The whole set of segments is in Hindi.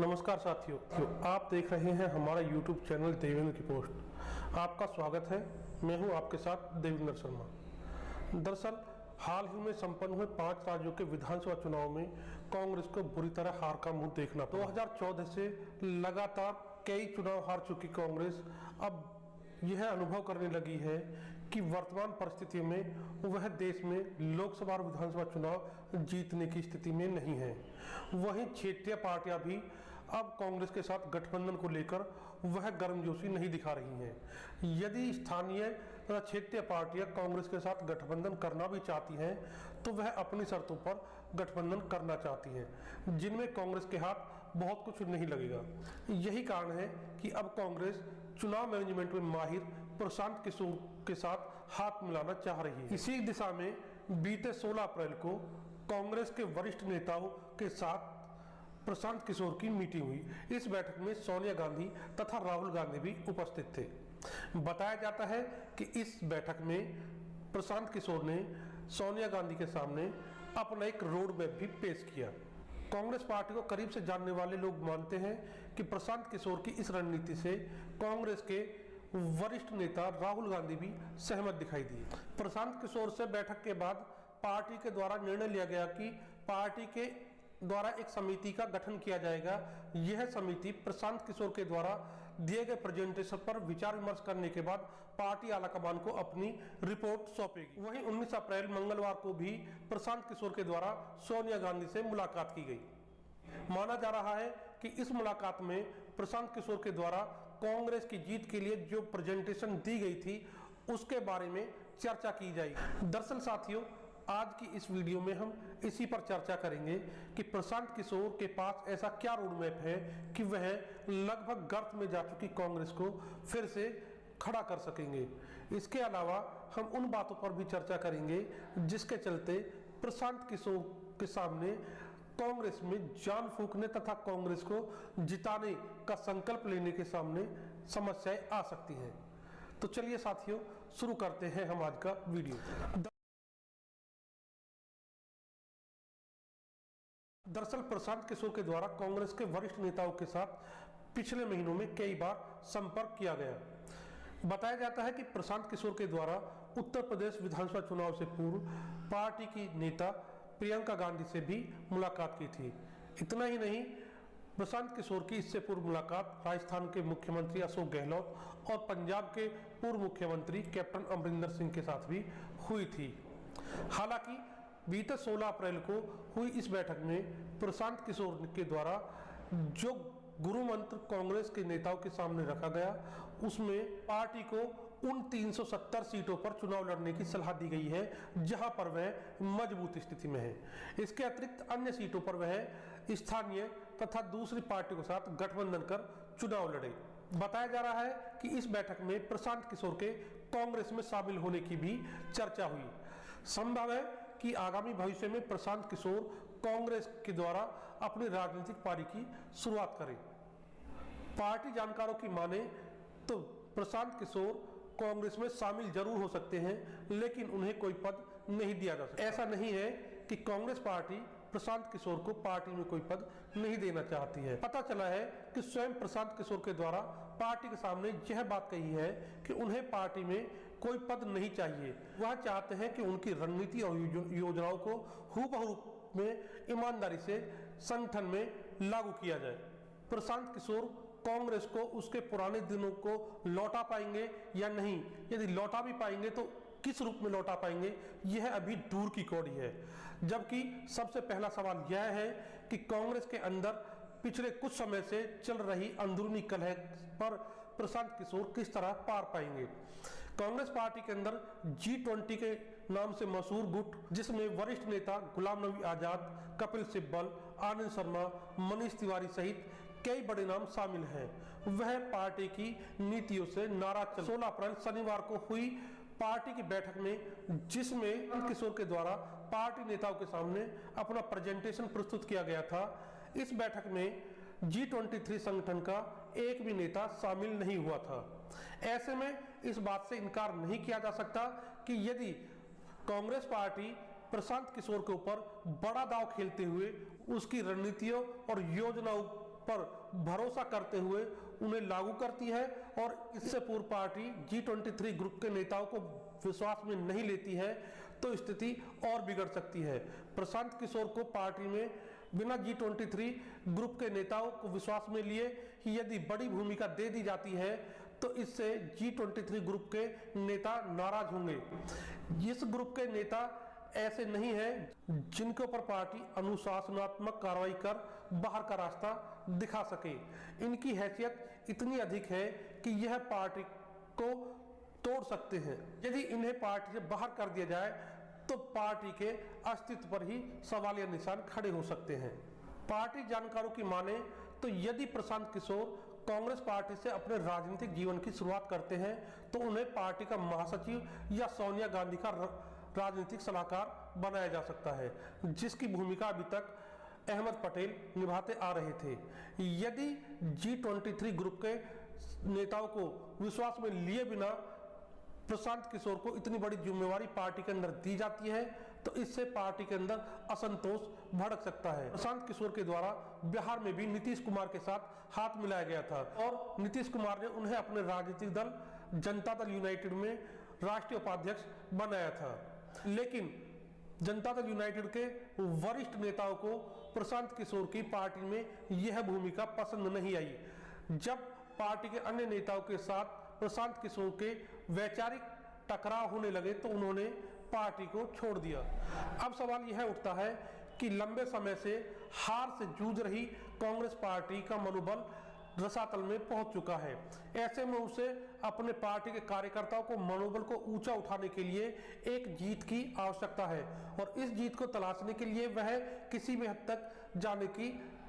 नमस्कार साथियों, आप देख रहे हैं हमारा YouTube चैनल देवेंद्र की पोस्ट। आपका स्वागत है। मैं हूं आपके साथ देवेंद्र शर्मा। दरअसल हाल ही में संपन्न हुए 5 राज्यों के विधानसभा चुनाव में कांग्रेस को बुरी तरह हार का मुंह देखना पड़ा। 2014 से लगातार कई चुनाव हार चुकी कांग्रेस अब यह अनुभव करने लगी है कि वर्तमान परिस्थितियों में वह देश में लोकसभा और विधानसभा चुनाव जीतने की स्थिति में नहीं है। वहीं क्षेत्रीय पार्टियां भी अब कांग्रेस के साथ गठबंधन को लेकर वह गर्मजोशी नहीं दिखा रही हैं। यदि स्थानीय तथा क्षेत्रीय पार्टियां कांग्रेस के साथ गठबंधन करना भी चाहती हैं तो वह अपनी शर्तों पर गठबंधन करना चाहती हैं, जिनमें कांग्रेस के हाथ बहुत कुछ नहीं लगेगा। यही कारण है कि अब कांग्रेस चुनाव मैनेजमेंट में माहिर प्रशांत किशोर के साथ हाथ मिलाना चाह रही है। इसी दिशा में बीते 16 अप्रैल को कांग्रेस के वरिष्ठ नेताओं के साथ प्रशांत किशोर की मीटिंग हुई। इस बैठक में सोनिया गांधी तथा राहुल गांधी भी उपस्थित थे। बताया जाता है कि इस बैठक में प्रशांत किशोर ने सोनिया गांधी के सामने अपना एक रोड मैप भी पेश किया। कांग्रेस पार्टी को करीब से जानने वाले लोग मानते हैं कि प्रशांत किशोर की इस रणनीति से कांग्रेस के वरिष्ठ नेता राहुल गांधी भी सहमत दिखाई दिए। प्रशांत किशोर से बैठक के बाद पार्टी के द्वारा निर्णय लिया गया कि पार्टी के द्वारा एक समिति का गठन किया जाएगा। यह समिति प्रशांत किशोर के द्वारा दिए गए प्रेजेंटेशन पर विचार विमर्श करने के बाद पार्टी आलाकमान को अपनी रिपोर्ट सौंपेगी। वहीं 19 अप्रैल मंगलवार को भी प्रशांत किशोर के द्वारा सोनिया गांधी से मुलाकात की गई। माना जा रहा है कि इस मुलाकात में प्रशांत किशोर के द्वारा कांग्रेस की जीत के लिए जो प्रेजेंटेशन दी गई थी उसके बारे में चर्चा की जाएगी। दरअसल साथियों, आज की इस वीडियो में हम इसी पर चर्चा करेंगे कि प्रशांत किशोर के पास ऐसा क्या रोड मैप है कि वह लगभग गर्त में जा चुकी कांग्रेस को फिर से खड़ा कर सकेंगे। इसके अलावा हम उन बातों पर भी चर्चा करेंगे जिसके चलते प्रशांत किशोर के सामने कांग्रेस में जान फूंकने तथा कांग्रेस को जिताने का संकल्प लेने के सामने समस्याएं आ सकती हैं। तो चलिए साथियों, शुरू करते हैं हम आज का वीडियो। दरअसल प्रशांत किशोर के द्वारा कांग्रेस के वरिष्ठ नेताओं के साथ पिछले महीनों में कई बार संपर्क किया गया। बताया जाता है कि प्रशांत किशोर के द्वारा उत्तर प्रदेश विधानसभा चुनाव से पूर्व पार्टी की नेता प्रियंका गांधी से भी मुलाकात की थी। इतना ही नहीं, प्रशांत किशोर की इससे पूर्व मुलाकात राजस्थान के मुख्यमंत्री अशोक गहलोत और पंजाब के पूर्व मुख्यमंत्री कैप्टन अमरिंदर सिंह के साथ भी हुई थी। हालांकि बीते 16 अप्रैल को हुई इस बैठक में प्रशांत किशोर के द्वारा जो गुरु मंत्र कांग्रेस के नेताओं के सामने रखा गया उसमें पार्टी को उन 370 सीटों पर चुनाव लड़ने की सलाह दी गई है जहां पर वह मजबूत स्थिति में है। इसके अतिरिक्त अन्य सीटों पर वह स्थानीय तथा दूसरी पार्टियों के साथ गठबंधन कर चुनाव लड़े। बताया जा रहा है कि इस बैठक में प्रशांत किशोर के कांग्रेस में शामिल होने की भी चर्चा हुई। संभव है कि आगामी भविष्य में प्रशांत किशोर कांग्रेस के द्वारा अपनी राजनीतिक पारी की शुरुआत करें। पार्टी जानकारों की माने तो प्रशांत किशोर कांग्रेस में शामिल जरूर हो सकते हैं, लेकिन उन्हें कोई पद नहीं दिया जा सकता। ऐसा नहीं है कि कांग्रेस पार्टी प्रशांत किशोर को पार्टी में कोई पद नहीं देना चाहती है। पता चला है कि स्वयं प्रशांत किशोर के द्वारा पार्टी के सामने यह बात कही है कि उन्हें पार्टी में कोई पद नहीं चाहिए। वह चाहते हैं कि उनकी रणनीति और योजनाओं को हूबहू में ईमानदारी से संगठन में लागू किया जाए। प्रशांत किशोर कांग्रेस को उसके पुराने दिनों को लौटा पाएंगे या नहीं, यदि लौटा भी पाएंगे तो किस रूप में लौटा पाएंगे, यह अभी दूर की कौड़ी है। जबकि सबसे पहला सवाल यह है कि कांग्रेस के अंदर पिछले कुछ समय से चल रही अंदरूनी कलह पर प्रशांत किशोर किस तरह पार पाएंगे। कांग्रेस पार्टी के अंदर G20 के नाम से मशहूर गुट, जिसमें वरिष्ठ नेता गुलाम नबी आजाद, कपिल सिब्बल, आनंद शर्मा, मनीष तिवारी सहित कई बड़े नाम शामिल हैं, वह पार्टी की नीतियों से नाराज। 16 अप्रैल शनिवार को हुई पार्टी की बैठक में जिसमें किशोर के द्वारा पार्टी नेताओं के सामने अपना प्रेजेंटेशन प्रस्तुत किया गया था, इस बैठक में G23 संगठन का एक भी नेता शामिल नहीं हुआ था। ऐसे में इस बात से इनकार नहीं किया जा सकता कि यदि कांग्रेस पार्टी प्रशांत किशोर के ऊपर बड़ा दांव खेलते हुए उसकी रणनीतियों और योजनाओं पर भरोसा करते हुए उन्हें लागू करती है और इससे पूर्व पार्टी G23 ग्रुप के नेताओं को विश्वास में नहीं लेती है तो स्थिति और बिगड़ सकती है। प्रशांत किशोर को पार्टी में बिना G23 ग्रुप के नेताओं को विश्वास में लिए ही यदि बड़ी भूमिका दे दी जाती है तो इससे G23 ग्रुप के नेता नाराज होंगे। इस ग्रुप के नेता ऐसे नहीं हैं जिनके ऊपर पार्टी अनुशासनात्मक कार्रवाई कर बाहर का रास्ता दिखा सके। इनकी हैसियत इतनी अधिक है कि यह पार्टी को तोड़ सकते हैं। यदि इन्हें पार्टी से बाहर कर दिया जाए तो पार्टी के अस्तित्व पर ही सवालिया निशान खड़े हो सकते हैं। पार्टी जानकारों की माने तो यदि प्रशांत किशोर कांग्रेस पार्टी से अपने राजनीतिक जीवन की शुरुआत करते हैं तो उन्हें पार्टी का महासचिव या सोनिया गांधी का राजनीतिक सलाहकार बनाया जा सकता है, जिसकी भूमिका अभी तक अहमद पटेल निभाते आ रहे थे। यदि G23 ग्रुप के नेताओं को विश्वास में लिए बिना प्रशांत किशोर को इतनी बड़ी जिम्मेवारी पार्टी के अंदर दी जाती है तो इससे पार्टी के अंदर असंतोष भड़क सकता है। प्रशांत किशोर के द्वारा बिहार में भी नीतीश कुमार के साथ हाथ मिलाया गया था और नीतीश कुमार ने उन्हें अपने राजनीतिक दल जनता दल यूनाइटेड में राष्ट्रीय उपाध्यक्ष बनाया था। लेकिन जनता दल यूनाइटेड के वरिष्ठ नेताओं को प्रशांत किशोर की पार्टी में यह भूमिका पसंद नहीं आई। जब पार्टी के अन्य नेताओं के साथ प्रशांत किशोर के वैचारिक टकराव होने लगे तो उन्होंने पार्टी को छोड़ दिया। अब सवाल यह उठता है कि लंबे समय से हार से जूझ रही कांग्रेस पार्टी का मनोबल रसातल में पहुंच चुका है। ऐसे में उसे अपने पार्टी के कार्यकर्ताओं को मनोबल को ऊंचा उठाने के लिए एक जीत की आवश्यकता है और इस जीत को तलाशने के लिए वह किसी भी हद तक जाने की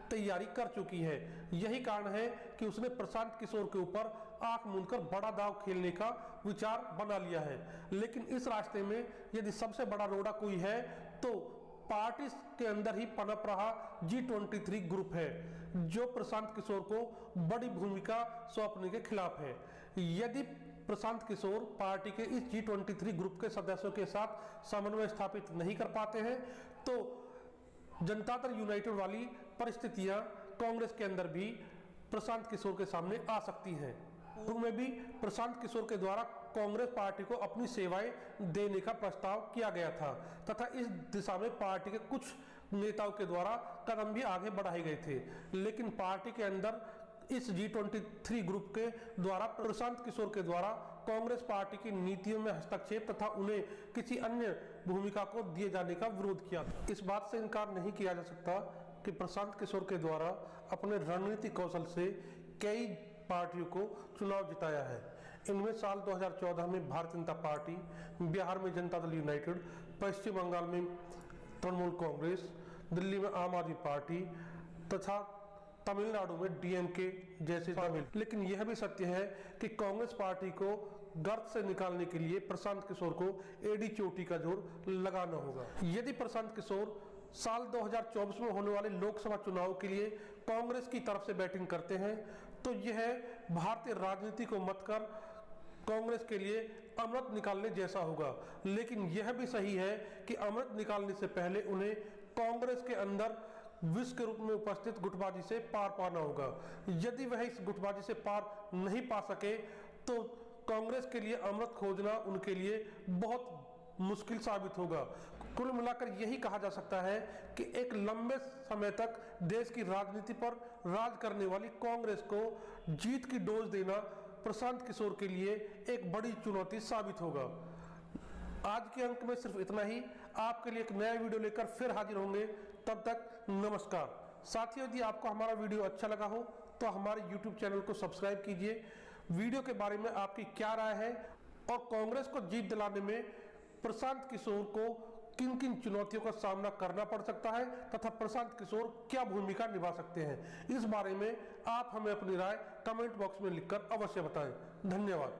तैयारी कर चुकी है। यही कारण है कि उसने प्रशांत किशोर के ऊपर आंख मूंदकर बड़ा दांव खेलने का विचार बना लिया है। लेकिन इस रास्ते में यदि सबसे बड़ा रोड़ा कोई है तो पार्टी के अंदर ही पनप रहा G23 ग्रुप है, जो प्रशांत किशोर को बड़ी भूमिका सौंपने के खिलाफ है। यदि प्रशांत किशोर पार्टी के इस G23 ग्रुप के सदस्यों के साथ समन्वय स्थापित नहीं कर पाते हैं तो जनता दल यूनाइटेड वाली परिस्थितियां कांग्रेस के अंदर भी प्रशांत किशोर के सामने आ सकती हैं। पूर्व में भी प्रशांत किशोर के द्वारा कांग्रेस पार्टी को अपनी सेवाएं देने का प्रस्ताव किया गया था तथा इस दिशा में पार्टी के कुछ नेताओं के द्वारा कदम भी आगे बढ़ाए गए थे। लेकिन पार्टी के अंदर इस G23 ग्रुप के द्वारा प्रशांत किशोर के द्वारा कांग्रेस पार्टी की नीतियों में हस्तक्षेप तथा उन्हें किसी अन्य भूमिका को दिए जाने का विरोध किया। इस बात से इनकार नहीं किया जा सकता कि प्रशांत किशोर के द्वारा अपने रणनीतिक कौशल से कई पार्टियों को चुनाव जिताया है। इनमें साल 2014 में भारतीय जनता पार्टी, बिहार में जनता दल यूनाइटेड, पश्चिम बंगाल में तृणमूल कांग्रेस, दिल्ली में आम आदमी पार्टी तथा तमिलनाडु में DMK जैसे शामिल। लेकिन यह भी सत्य है कि कांग्रेस पार्टी को गर्त से निकालने के लिए प्रशांत किशोर को एडी चोटी का जोर लगाना होगा। यदि प्रशांत किशोर साल 2024 में होने वाले लोकसभा चुनाव के लिए कांग्रेस की तरफ से बैटिंग करते हैं तो यह भारतीय राजनीति को मत कर कांग्रेस के लिए अमृत निकालने जैसा होगा। लेकिन यह भी सही है कि अमृत निकालने से पहले उन्हें कांग्रेस के अंदर विष के रूप में उपस्थित गुटबाजी से पार पाना होगा। यदि वह इस गुटबाजी से पार नहीं पा सके तो कांग्रेस के लिए अमृत खोजना उनके लिए बहुत मुश्किल साबित होगा। कुल मिलाकर यही कहा जा सकता है कि एक लंबे समय तक देश की राजनीति पर राज करने वाली कांग्रेस को जीत की डोज देना प्रशांत किशोर के लिए एक बड़ी चुनौती साबित होगा। आज के अंक में सिर्फ इतना ही। आपके लिए एक नया वीडियो लेकर फिर हाजिर होंगे। तब तक नमस्कार। साथियों, यदि आपको हमारा वीडियो अच्छा लगा हो तो हमारे YouTube चैनल को सब्सक्राइब कीजिए। वीडियो के बारे में आपकी क्या राय है और कांग्रेस को जीत दिलाने में प्रशांत किशोर को किन किन चुनौतियों का सामना करना पड़ सकता है तथा प्रशांत किशोर क्या भूमिका निभा सकते हैं, इस बारे में आप हमें अपनी राय कमेंट बॉक्स में लिखकर अवश्य बताएं। धन्यवाद।